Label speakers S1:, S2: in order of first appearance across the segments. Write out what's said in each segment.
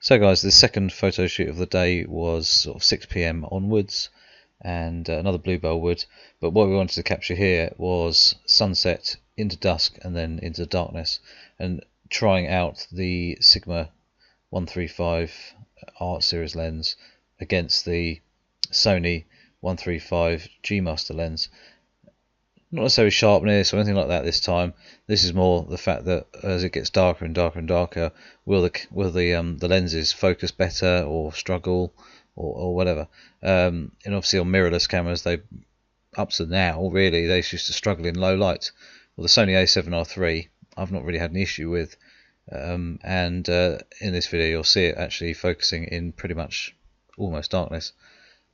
S1: So guys, the second photo shoot of the day was sort of 6 PM onwards, and another bluebell wood, but what we wanted to capture here was sunset into dusk and then into darkness, and trying out the Sigma 135 Art Series lens against the Sony 135 G Master lens. Not necessarily sharpness or anything like that this time. This is more the fact that as it gets darker and darker and darker, will the lenses focus better or struggle or whatever. And obviously on mirrorless cameras, they up to now really they used to struggle in low light. Well, the Sony A7R3 I've not really had an issue with, and in this video you'll see it actually focusing in pretty much almost darkness.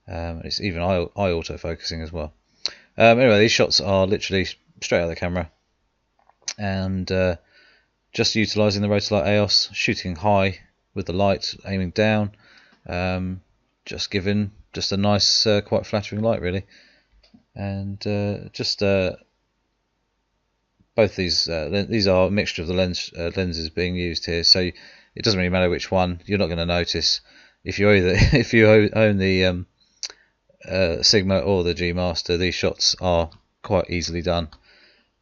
S1: It's even eye auto focusing as well. Anyway, these shots are literally straight out of the camera, and just utilising the Rotolight aeos, shooting high with the light, aiming down, just giving just a nice, quite flattering light really, and both these are a mixture of the lenses being used here, so it doesn't really matter which one. You're not going to notice if you own the Sigma or the G Master. These shots are quite easily done.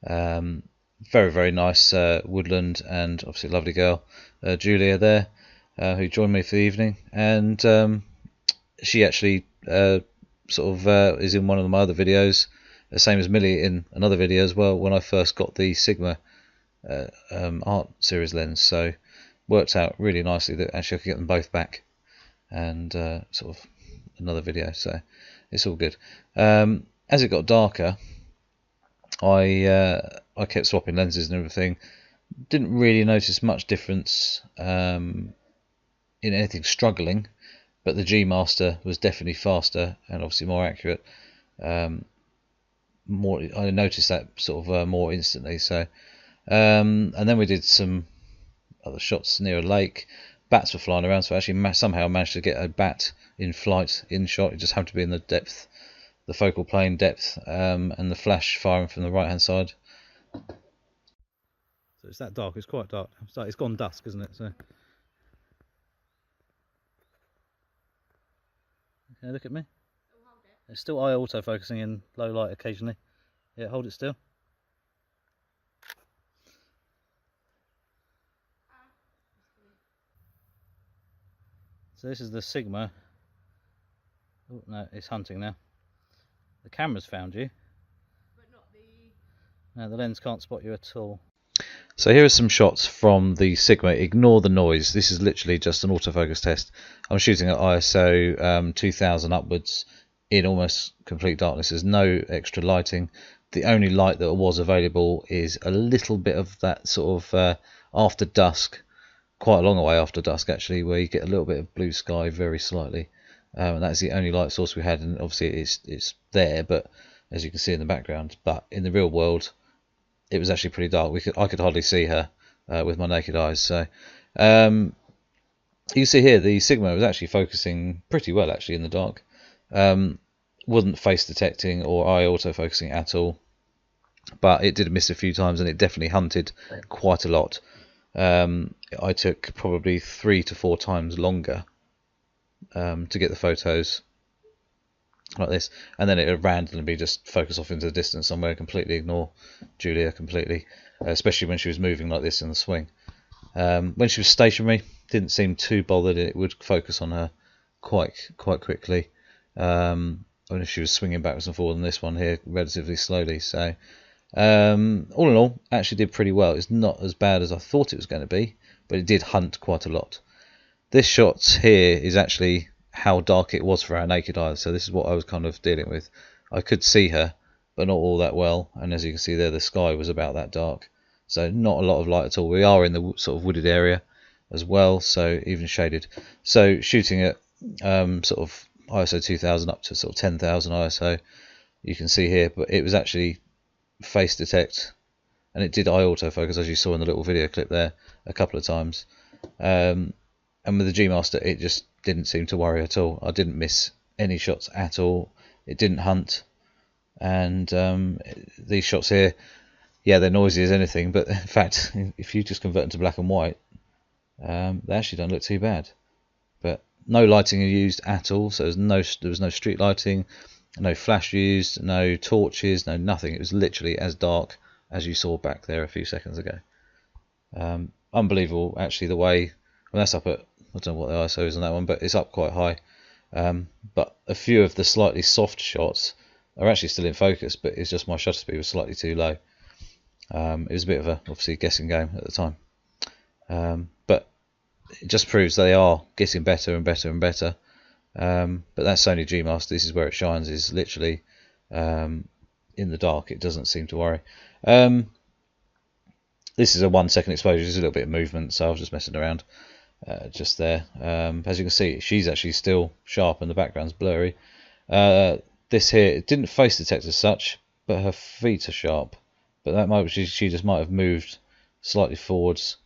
S1: Very, very nice woodland, and obviously a lovely girl, Julia there, who joined me for the evening, and she actually is in one of my other videos, the same as Millie in another video as well, when I first got the Sigma Art Series lens, so worked out really nicely that actually I could get them both back, and sort of another video, so it's all good. As it got darker, I kept swapping lenses and everything. Didn't really notice much difference in anything struggling, but the G Master was definitely faster and obviously more accurate. I noticed that sort of more instantly. So, and then we did some other shots near a lake. Bats were flying around, so I actually somehow managed to get a bat in flight in shot. It just happened to be in the depth, the focal plane depth, and the flash firing from the right hand side. So it's that dark. It's quite dark. It's gone dusk, isn't it? So okay, look at me. It's still eye auto focusing in low light occasionally. Yeah, hold it still. So this is the Sigma. Oh no, it's hunting now. The camera's found you, but not the... No, the lens can't spot you at all. So here are some shots from the Sigma. Ignore the noise. This is literally just an autofocus test. I'm shooting at ISO 2000 upwards in almost complete darkness. There's no extra lighting. The only light that was available is a little bit of that sort of after dusk, quite a long way after dusk actually, where you get a little bit of blue sky very slightly. And that's the only light source we had, and obviously it's there, but as you can see in the background. But in the real world, it was actually pretty dark. I could hardly see her with my naked eyes. So you can see here the Sigma was actually focusing pretty well actually in the dark. Wasn't face detecting or eye auto focusing at all, but it did miss a few times, and it definitely hunted quite a lot. I took probably 3 to 4 times longer to get the photos like this, and then it would randomly just focus off into the distance somewhere, completely ignore Julia completely, especially when she was moving like this in the swing. When she was stationary, didn't seem too bothered. It would focus on her quite quickly. When she was swinging backwards and forwards, and this one here relatively slowly. So all in all, actually did pretty well. It's not as bad as I thought it was going to be, but it did hunt quite a lot. This shot here is actually how dark it was for our naked eyes, so this is what I was kind of dealing with. I could see her, but not all that well, and as you can see there, the sky was about that dark, so not a lot of light at all. We are in the sort of wooded area as well, so even shaded. So shooting at sort of ISO 2000 up to sort of 10,000 ISO, you can see here, but it was actually face detect, and it did eye autofocus, as you saw in the little video clip there, a couple of times. And with the G Master, it just didn't seem to worry at all. I didn't miss any shots at all. It didn't hunt, and these shots here, yeah, they're noisy as anything, but in fact, if you just convert them to black and white, they actually don't look too bad. but no lighting used at all. So there was no street lighting, no flash used, no torches, no nothing. It was literally as dark as you saw back there a few seconds ago. Unbelievable, actually, the way. Well, that's up at, I don't know what the ISO is on that one, but it's up quite high. But a few of the slightly soft shots are actually still in focus, but it's just my shutter speed was slightly too low. It was a bit of a, obviously, guessing game at the time. But it just proves they are getting better and better and better. But that Sony G Master, this is where it shines, is literally in the dark. It doesn't seem to worry. This is a 1 second exposure. There's a little bit of movement, so I was just messing around just there. As you can see, she's actually still sharp and the background's blurry. This here, it didn't face detect as such, but her feet are sharp. But that might she just might have moved slightly forwards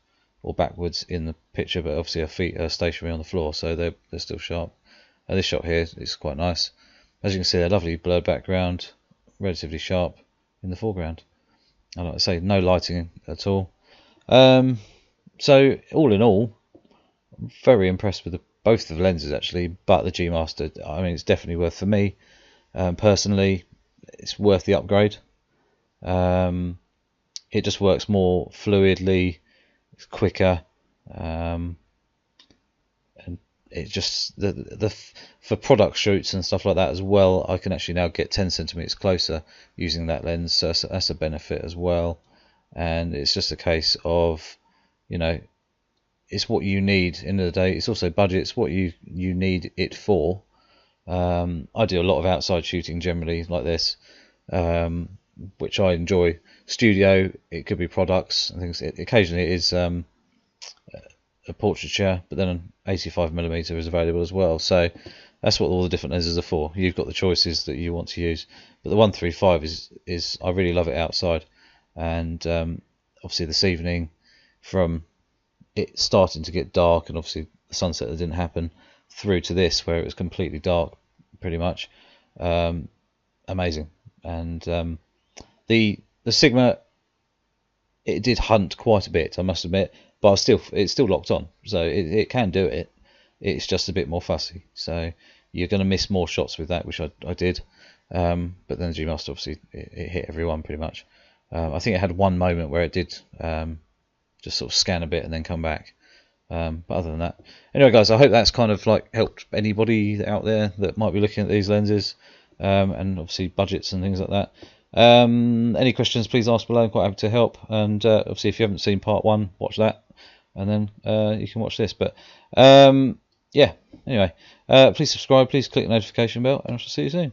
S1: or backwards in the picture, but obviously her feet are stationary on the floor, so they're still sharp. This shot here is quite nice. As you can see, a lovely blurred background, relatively sharp in the foreground. And like I say, no lighting at all. So all in all, I'm very impressed with both of the lenses actually, but the G Master, I mean, it's definitely worth, for me personally, it's worth the upgrade. It just works more fluidly, it's quicker, and it just for product shoots and stuff like that as well, I can actually now get 10 centimeters closer using that lens, so that's a benefit as well. And it's just a case of, you know, it's what you need end of the day. It's also budget, it's what you need it for. I do a lot of outside shooting generally like this, which I enjoy. Studio, it could be products and things. Occasionally it is a portraiture, but then an 85mm is available as well. So that's what all the different lenses are for. You've got the choices that you want to use. But the 135 is I really love it outside. And obviously this evening, from it starting to get dark, and obviously the sunset that didn't happen, through to this where it was completely dark pretty much, amazing. And the Sigma, it did hunt quite a bit, I must admit, but it's still locked on, so it can do it. It's just a bit more fussy, so you're going to miss more shots with that, which I did. But then the G Master, obviously it hit everyone pretty much. I think it had one moment where it did just sort of scan a bit and then come back. But other than that, anyway guys, I hope that's kind of like helped anybody out there that might be looking at these lenses, and obviously budgets and things like that. Any questions, please ask below. I'm quite happy to help. And obviously if you haven't seen part 1, watch that, and then you can watch this. But yeah, anyway, please subscribe, please click the notification bell, and I shall see you soon.